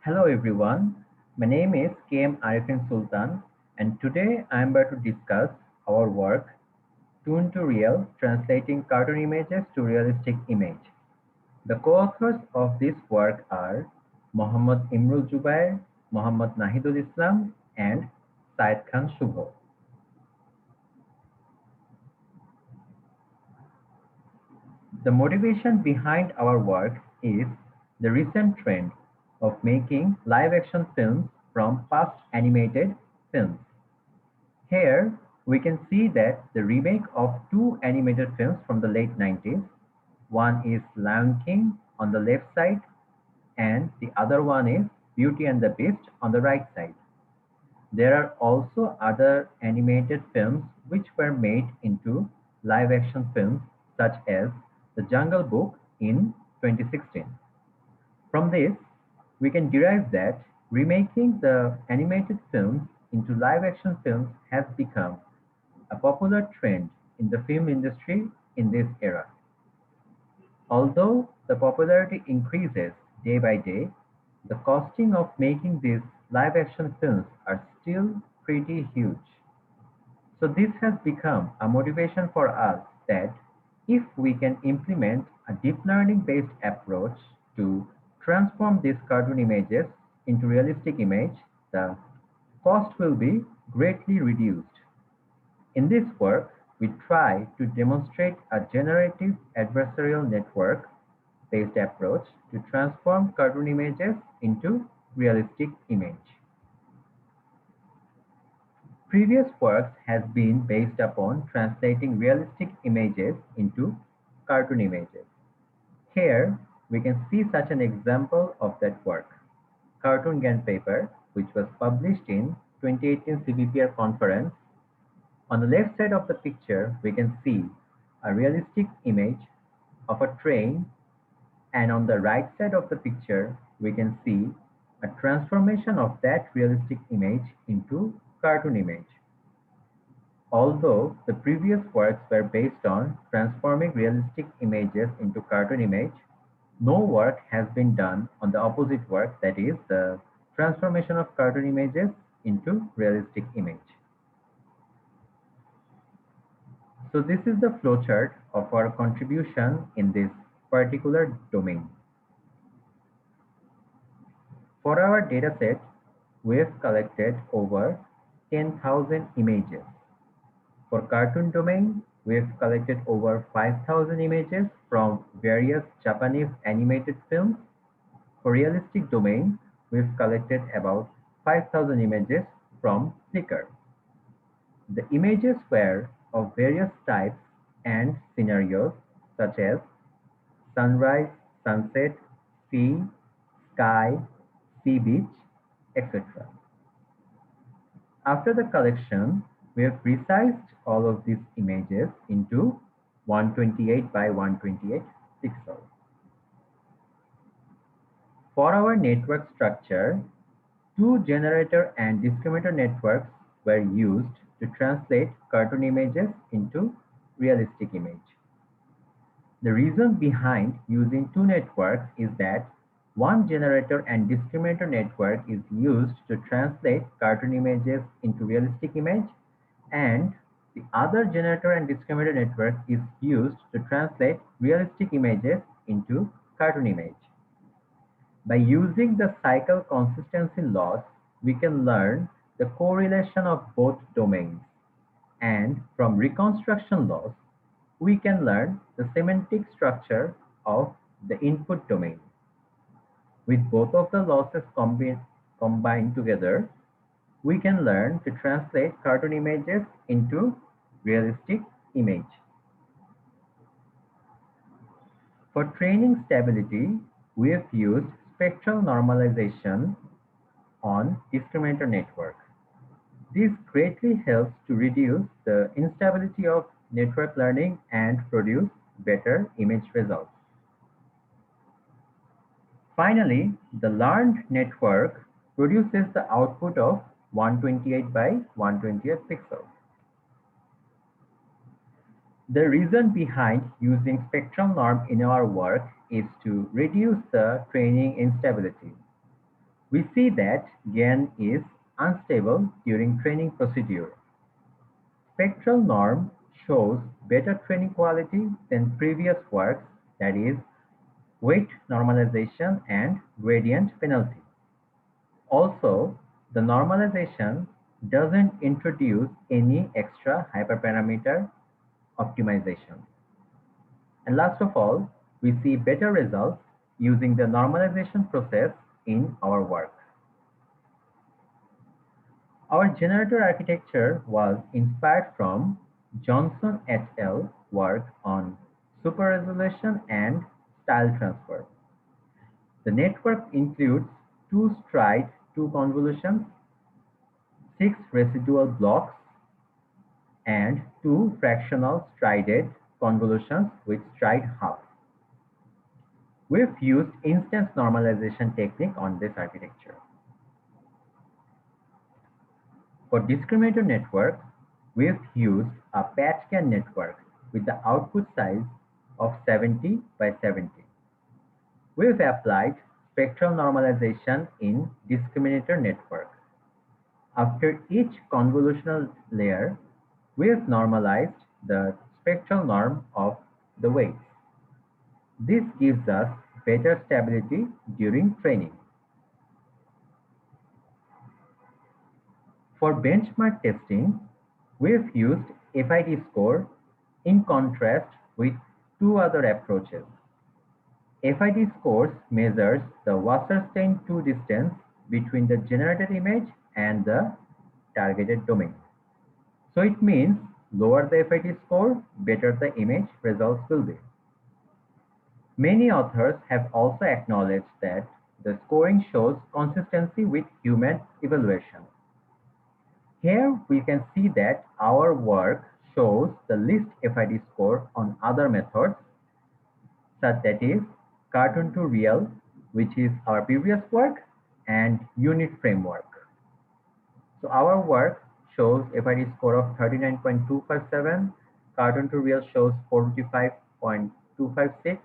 Hello everyone, my name is KM Arefeen Sultan and today I am about to discuss our work toon2real translating cartoon images to realistic image. The co-authors of this work are Mohammad Imrul Jubair, Mohammad Nahidul Islam and Syed Khan Shubho. The motivation behind our work is the recent trend of making live-action films from past animated films. Here, we can see that the remake of two animated films from the late 90s, one is Lion King on the left side and the other one is Beauty and the Beast on the right side. There are also other animated films which were made into live-action films such as The Jungle Book in 2016. From this, we can derive that remaking the animated films into live-action films has become a popular trend in the film industry in this era. Although the popularity increases day by day, the costing of making these live-action films are still pretty huge. So this has become a motivation for us that if we can implement a deep learning based approach to transform these cartoon images into realistic image, the cost will be greatly reduced. In this work, we try to demonstrate a generative adversarial network based approach to transform cartoon images into realistic image. Previous works has been based upon translating realistic images into cartoon images. Here, we can see such an example of that work. Cartoon Gan paper, which was published in 2018 CBPR conference. On the left side of the picture, we can see a realistic image of a train, and on the right side of the picture, we can see a transformation of that realistic image into cartoon image. Although the previous works were based on transforming realistic images into cartoon image, no work has been done on the opposite work, that is, the transformation of cartoon images into realistic image. So this is the flowchart of our contribution in this particular domain. For our dataset, we have collected over 10,000 images. For cartoon domain, we have collected over 5,000 images from various Japanese animated films. For realistic domain, we have collected about 5,000 images from Flickr. The images were of various types and scenarios such as sunrise, sunset, sea, sky, sea beach, etc. After the collection, we have resized all of these images into 128 by 128 pixels. For our network structure, two generator and discriminator networks were used to translate cartoon images into realistic image. The reason behind using two networks is that one generator and discriminator network is used to translate cartoon images into realistic image, and the other generator and discriminator network is used to translate realistic images into cartoon image. By using the cycle consistency loss, we can learn the correlation of both domains. And from reconstruction loss, we can learn the semantic structure of the input domain. With both of the losses combined together, we can learn to translate cartoon images into realistic image. For training stability, we have used spectral normalization on discriminator network. This greatly helps to reduce the instability of network learning and produce better image results. Finally, the learned network produces the output of 128 by 128 pixels. The reason behind using spectral norm in our work is to reduce the training instability. We see that gain is unstable during training procedure. Spectral norm shows better training quality than previous works, that is, weight normalization and gradient penalty. Also, the normalization doesn't introduce any extra hyperparameter optimization. And last of all, we see better results using the normalization process in our work. Our generator architecture was inspired from Johnson et al. Work on super-resolution and style transfer. The network includes two stride, two convolutions, six residual blocks, and two fractional strided convolutions with stride half. We've used instance normalization technique on this architecture. For discriminator network, we've used a patch-can network with the output size of 70 by 70. We've applied spectral normalization in discriminator network. After each convolutional layer, we have normalized the spectral norm of the weights. This gives us better stability during training. For benchmark testing, we have used FID score in contrast with two other approaches. FID scores measures the Wasserstein-2 distance between the generated image and the targeted domain. So it means lower the FID score, better the image results will be. Many authors have also acknowledged that the scoring shows consistency with human evaluation. Here we can see that our work shows the least FID score on other methods, such that is toon2real, which is our previous work, and unit framework. So our work shows FID score of 39.257, toon2real shows 45.256,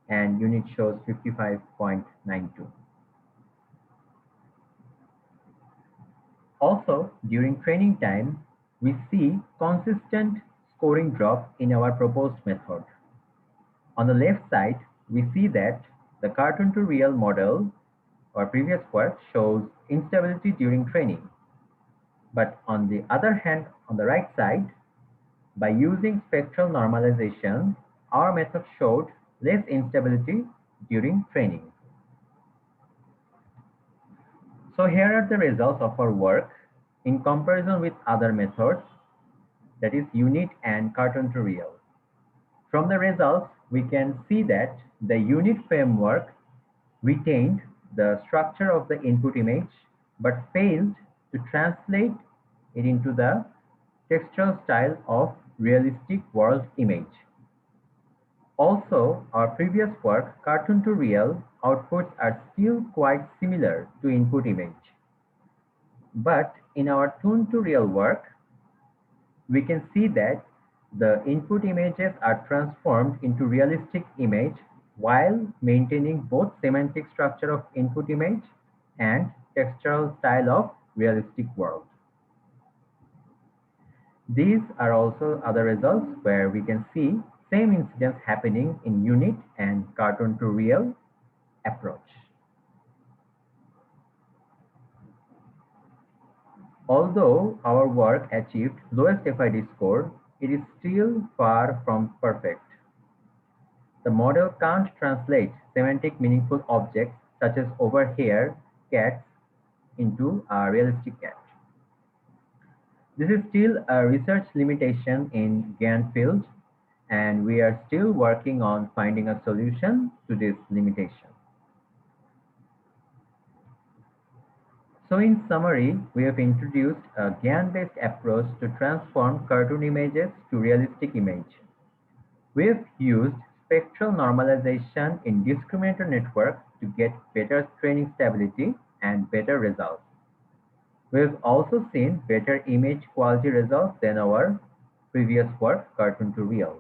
and unit shows 55.92. Also, during training time, we see consistent scoring drop in our proposed method. On the left side, we see that the toon2real model or previous work shows instability during training. But on the other hand, on the right side, by using spectral normalization, our method showed less instability during training. So here are the results of our work in comparison with other methods, that is unit and toon2real. From the results, we can see that the unit framework retained the structure of the input image but failed to translate it into the textual style of realistic world image. Also, our previous work, toon2real, outputs are still quite similar to input image. But in our toon2real work, we can see that the input images are transformed into realistic image while maintaining both semantic structure of input image and textural style of realistic world. These are also other results where we can see same incidents happening in unit and toon2real approach. Although our work achieved lowest FID score, it is still far from perfect. The model can't translate semantic meaningful objects such as over here, cats, into a realistic cat. This is still a research limitation in GAN field, and we are still working on finding a solution to this limitation. So in summary, we have introduced a GAN-based approach to transform cartoon images to realistic image. We have used spectral normalization in discriminator network to get better training stability and better results. We have also seen better image quality results than our previous work, toon2real.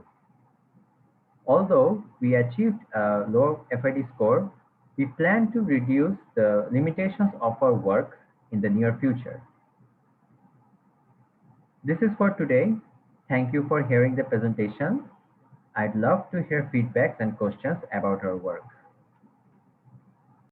Although we achieved a low FID score, We plan to reduce the limitations of our work in the near future. This is for today. Thank you for hearing the presentation. I'd love to hear feedbacks and questions about our work.